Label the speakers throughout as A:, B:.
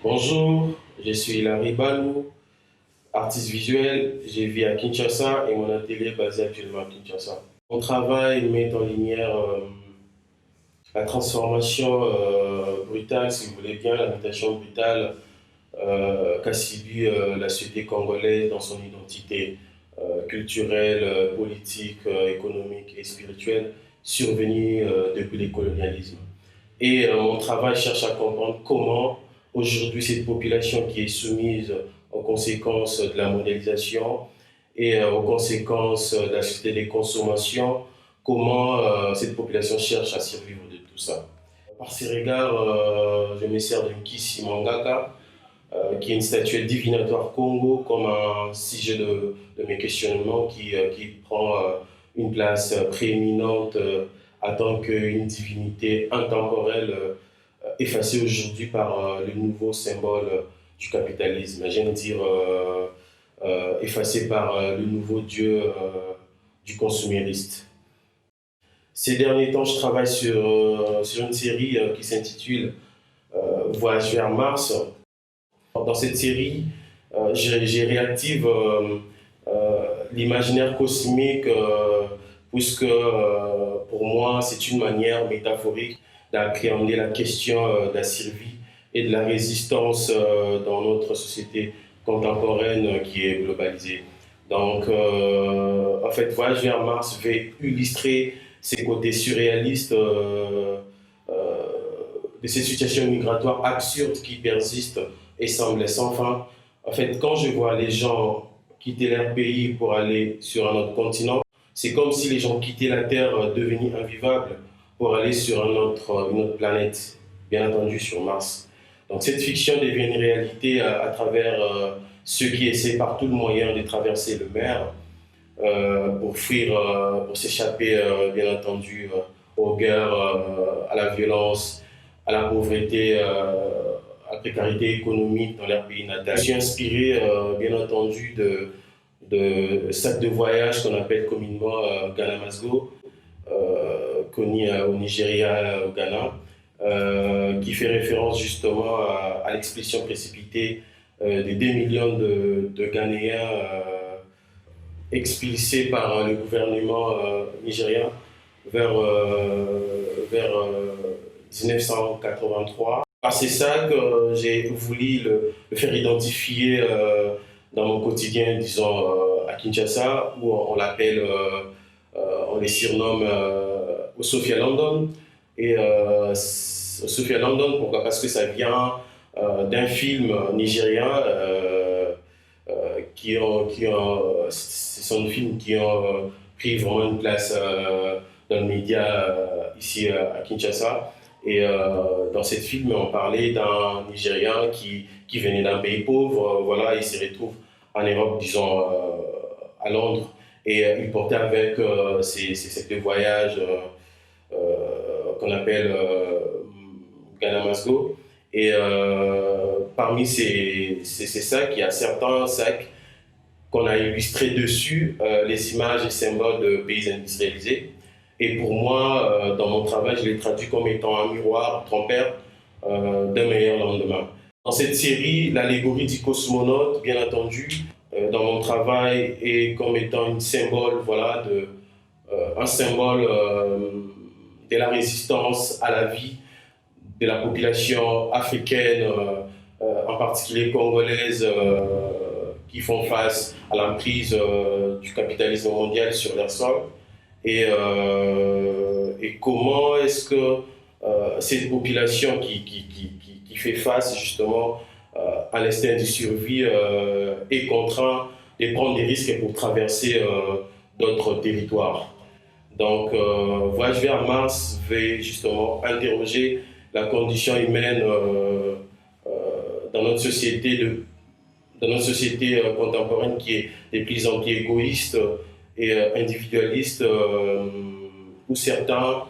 A: Bonjour, je suis Larry Balou, artiste visuel. Je vis à Kinshasa et mon atelier est basé actuellement à Kinshasa. Mon travail met en lumière la transformation brutale, si vous voulez bien, la mutation brutale qu'a subi la société congolaise dans son identité culturelle, politique, économique et spirituelle survenue depuis le colonialisme. Et mon travail cherche à comprendre comment aujourd'hui cette population qui est soumise aux conséquences de la mondialisation et aux conséquences de la société des consommations, comment cette population cherche à survivre de tout ça. Par ces regards, je me sers d'un Kisi Mangaka, qui est une statuette divinatoire Congo, comme un sujet de mes questionnements qui prend une place prééminente en tant qu'une divinité intemporelle effacée aujourd'hui par le nouveau symbole du capitalisme. J'aime dire effacée par le nouveau dieu du consumériste. Ces derniers temps, je travaille sur une série qui s'intitule Voyage vers Mars. Dans cette série, j'ai réactive l'imaginaire cosmique, puisque pour moi, c'est une manière métaphorique d'appréhender la question de la survie et de la résistance dans notre société contemporaine qui est globalisée. Donc, en fait, Voyage vers Mars va illustrer ces côtés surréalistes de ces situations migratoires absurdes qui persistent et semblent sans fin. En fait, quand je vois les gens quitter leur pays pour aller sur un autre continent, c'est comme si les gens quittaient la Terre devenue invivable pour aller sur une autre planète, bien entendu sur Mars. Donc cette fiction devient une réalité à travers ceux qui essaient par tout le moyen de traverser le mer pour fuir, pour s'échapper, bien entendu, aux guerres, à la violence, à la pauvreté, à la précarité économique dans leur pays natal. Je suis inspiré, bien entendu, de sacs de voyage qu'on appelle communément Ghana Masgo, connu au Nigeria, au Ghana, qui fait référence justement à l'expulsion précipitée des 2 millions de Ghanéens expulsés par le gouvernement nigérien vers 1983. Par ces sacs, j'ai voulu le faire identifier dans mon quotidien, disons, à Kinshasa, où on l'appelle, on les surnomme Sophia London. Et Sophia London, pourquoi? Parce que ça vient d'un film nigérien ce sont des films qui ont pris vraiment une place dans le média ici à Kinshasa. Et dans ce film, on parlait d'un Nigérien qui venait d'un pays pauvre, voilà, il se retrouve en Europe, disons, à Londres, et il portait avec ses sacs de voyage qu'on appelle Ghana Masgo. Et parmi ces sacs, il y a certains sacs qu'on a illustrés dessus les images et symboles de pays industrialisés. Et pour moi, dans mon travail, je les traduis comme étant un miroir trompeur d'un meilleur lendemain. Dans cette série, l'allégorie du cosmonaute, bien entendu, dans mon travail, est comme étant un symbole, voilà, un symbole de la résistance à la vie de la population africaine, en particulier congolaise, qui font face à l'emprise du capitalisme mondial sur leur sol. Et comment est-ce que cette population qui fait face justement à l'instinct de survie est contrainte de prendre des risques pour traverser d'autres territoires. Donc, Voyage vers Mars va justement interroger la condition humaine dans notre société contemporaine qui est de plus en plus égoïste et individualiste, où certains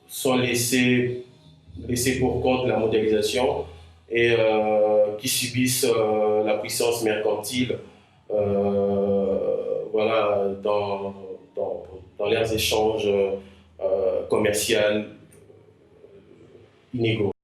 A: sont laissés pour compte de la mondialisation et qui subissent la puissance mercantile voilà, dans leurs échanges commerciaux inégaux.